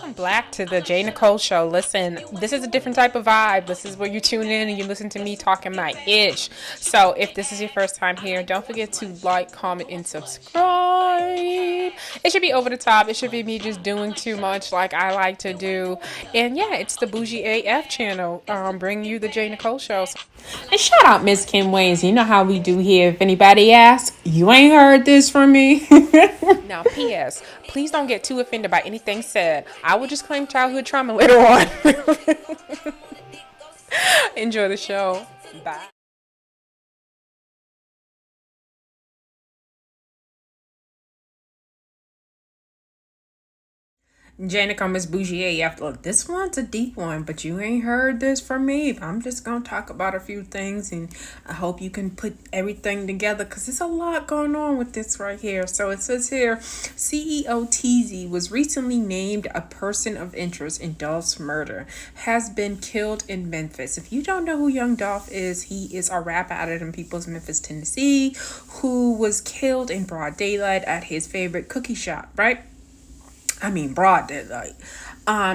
welcome back to the J Nicole show. Listen, this is a different type of vibe. This is where you tune in and you listen to me talking my ish. So if this is your first time here, don't forget to like, comment, and subscribe. It should be over the top. It should be me just doing too much like I like to do. And yeah, it's the Bougie AF channel. Bringing you the J Nicole show. And shout out Miss Kim Wayans. You know how we do here. If anybody asks, you ain't heard this from me. Now, P.S. Please don't get too offended by anything said. I will just claim childhood trauma later on. Enjoy the show. Bye. Janica, Miss Bougie AF. Look, this one's a deep one, but you ain't heard this from me. I'm just gonna talk about a few things, and I hope you can put everything together because there's a lot going on with this right here. So it says here, CEO TZ was recently named a person of interest in Dolph's murder. Has been killed in Memphis. If you don't know who Young Dolph is, he is a rap out of People's Memphis, Tennessee, who was killed in broad daylight at his favorite cookie shop, right? I mean, broad daylight.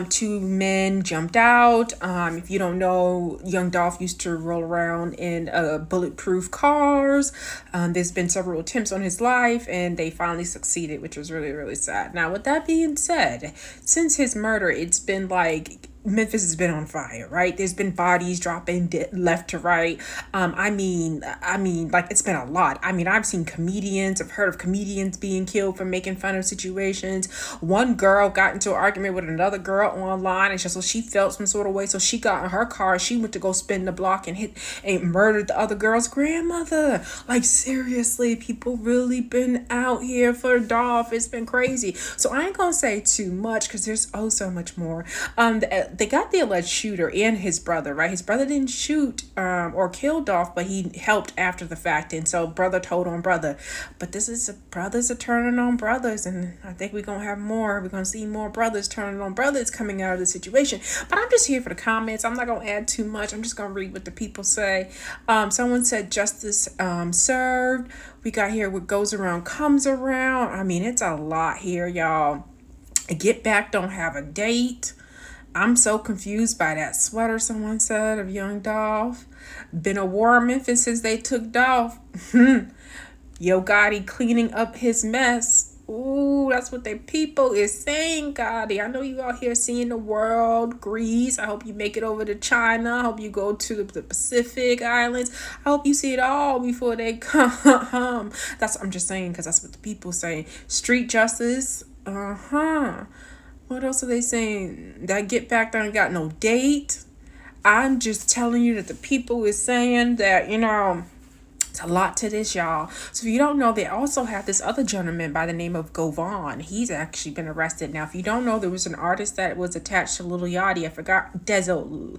Two men jumped out. If you don't know, Young Dolph used to roll around in bulletproof cars. There's been several attempts on his life, and they finally succeeded, which was really, really sad. Now, with that being said, since his murder, it's been like Memphis has been on fire, right? There's been bodies dropping left to right. Like it's been a lot. I mean, I've seen comedians, I've heard of comedians being killed for making fun of situations. One girl got into an argument with another girl online, and so she felt some sort of way, so she got in her car. She went to go spin the block and hit and murdered the other girl's grandmother. Like seriously, people really been out here for Dolph. It's been crazy. So I ain't gonna say too much because there's oh so much more. They got the alleged shooter and his brother, right? His brother didn't shoot or kill Dolph, but he helped after the fact. And so brother told on brother. But this is brothers are turning on brothers. And I think we're going to have more. We're going to see more brothers turning on brothers coming out of the situation. But I'm just here for the comments. I'm not going to add too much. I'm just going to read what the people say. Someone said justice served. We got here what goes around comes around. I mean, it's a lot here, y'all. Get Back don't have a date. I'm so confused by that sweater someone said of Young Dolph. Been a war in Memphis since they took Dolph. Yo Gotti cleaning up his mess. Ooh, that's what the people is saying, Gotti. I know you out here seeing the world, Greece. I hope you make it over to China. I hope you go to the Pacific Islands. I hope you see it all before they come. I'm just saying because that's what the people say. Street justice. What else are they saying? That Get Back there ain't got no date. I'm just telling you that the people is saying that, it's a lot to this, y'all. So if you don't know, they also have this other gentleman by the name of Govan. He's actually been arrested. Now, if you don't know, there was an artist that was attached to Lil Yachty. I forgot. Dezo.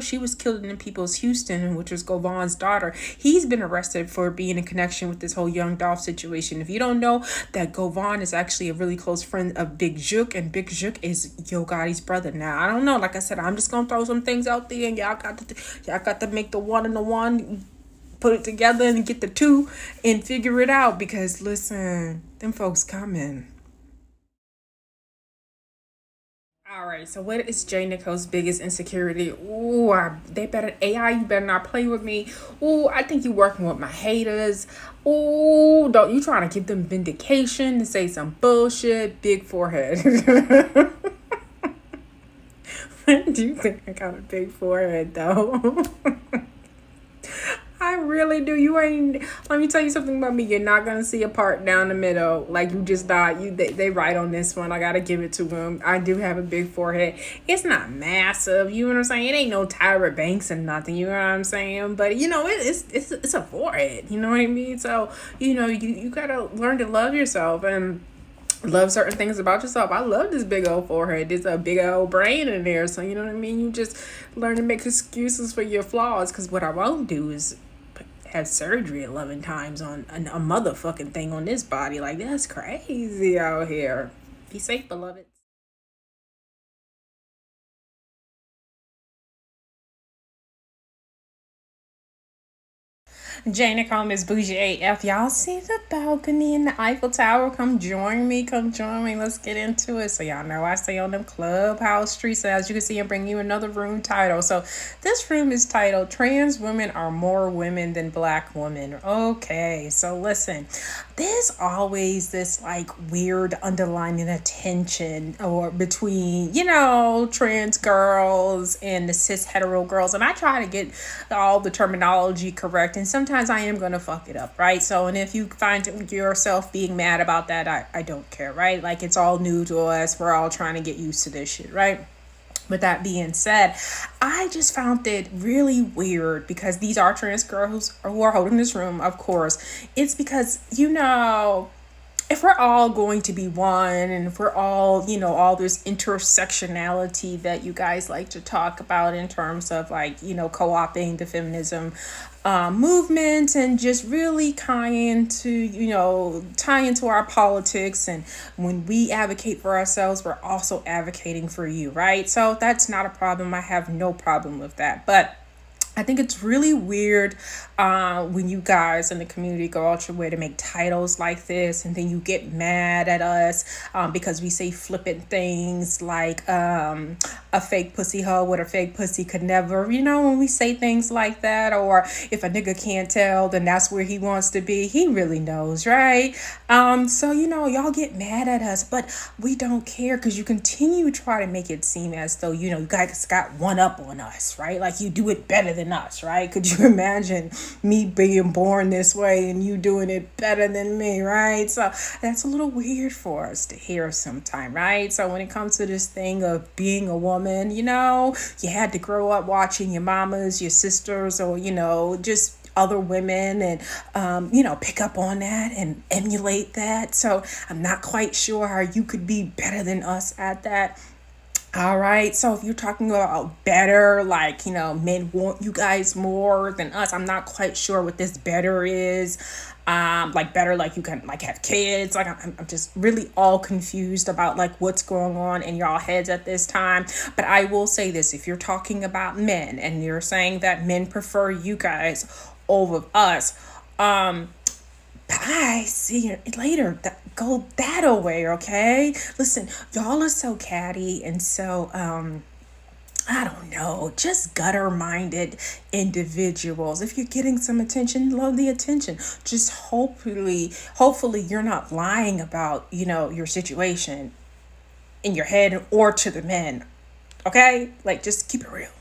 She was killed in People's Houston, which was Govan's daughter. He's been arrested for being in connection with this whole Young Dolph situation. If you don't know, that Govan is actually a really close friend of Big Jook, and Big Jook is Yo Gotti's brother. Now, I don't know. Like I said, I'm just gonna throw some things out there, and y'all got to make the one and the one, put it together and get the two and figure it out, because listen, them folks coming. All right, so what is J Nicole's biggest insecurity? Ooh, they better AI. You better not play with me. Ooh, I think you working with my haters. Ooh, don't you trying to give them vindication to say some bullshit? Big forehead. Do you think I got a big forehead though? I really do. You ain't. Let me tell you something about me. You're not gonna see a part down the middle. Like you just thought. They right on this one. I gotta give it to them. I do have a big forehead. It's not massive. You know what I'm saying? It ain't no Tyra Banks and nothing. You know what I'm saying? But it's a forehead. You know what I mean? So you gotta learn to love yourself and love certain things about yourself. I love this big old forehead. There's a big old brain in there. So you know what I mean? You just learn to make excuses for your flaws. Because what I won't do is have surgery 11 times on a motherfucking thing on this body. Like, that's crazy out here. Be safe, beloved. Nicole, Miss Bougie AF. Y'all see the balcony in the Eiffel Tower? Come join me. Come join me. Let's get into it. So y'all know I stay on them clubhouse streets. So as you can see, I'm bringing you another room title. So this room is titled "Trans Women Are More Women Than Black Women." Okay, so listen. There's always this like weird underlining attention or between, trans girls and the cis hetero girls. And I try to get all the terminology correct. And sometimes I am going to fuck it up, right? So, and if you find yourself being mad about that, I don't care, right? Like it's all new to us. We're all trying to get used to this shit, right? With that being said, I just found it really weird because these are trans girls who are holding this room, of course. It's because, if we're all going to be one and if we're all, all this intersectionality that you guys like to talk about in terms of like, co-opting the feminism movement and just really tie into our politics. And when we advocate for ourselves, we're also advocating for you, right? So that's not a problem. I have no problem with that. But I think it's really weird when you guys in the community go out your way to make titles like this, and then you get mad at us because we say flippant things like a fake pussy hoe with a fake pussy could never, when we say things like that, or if a nigga can't tell, then that's where he wants to be. He really knows, right? So, y'all get mad at us, but we don't care because you continue to try to make it seem as though, you guys got one up on us, right? Like you do it better than us, right? Could you imagine me being born this way and you doing it better than me, right? So that's a little weird for us to hear sometime, right? So when it comes to this thing of being a woman, you had to grow up watching your mamas, your sisters, or, just other women and, pick up on that and emulate that. So I'm not quite sure how you could be better than us at that. All right, so if you're talking about better, like, men want you guys more than us, I'm not quite sure what this better is. Like better, like you can like have kids. Like I'm just really all confused about like what's going on in y'all heads at this time. But I will say this, if you're talking about men and you're saying that men prefer you guys over us, bye. See you later. Go that away, okay? Listen, y'all are so catty and so I don't know, just gutter-minded individuals. If you're getting some attention, love the attention. Just hopefully you're not lying about, your situation in your head or to the men. Okay? Like just keep it real.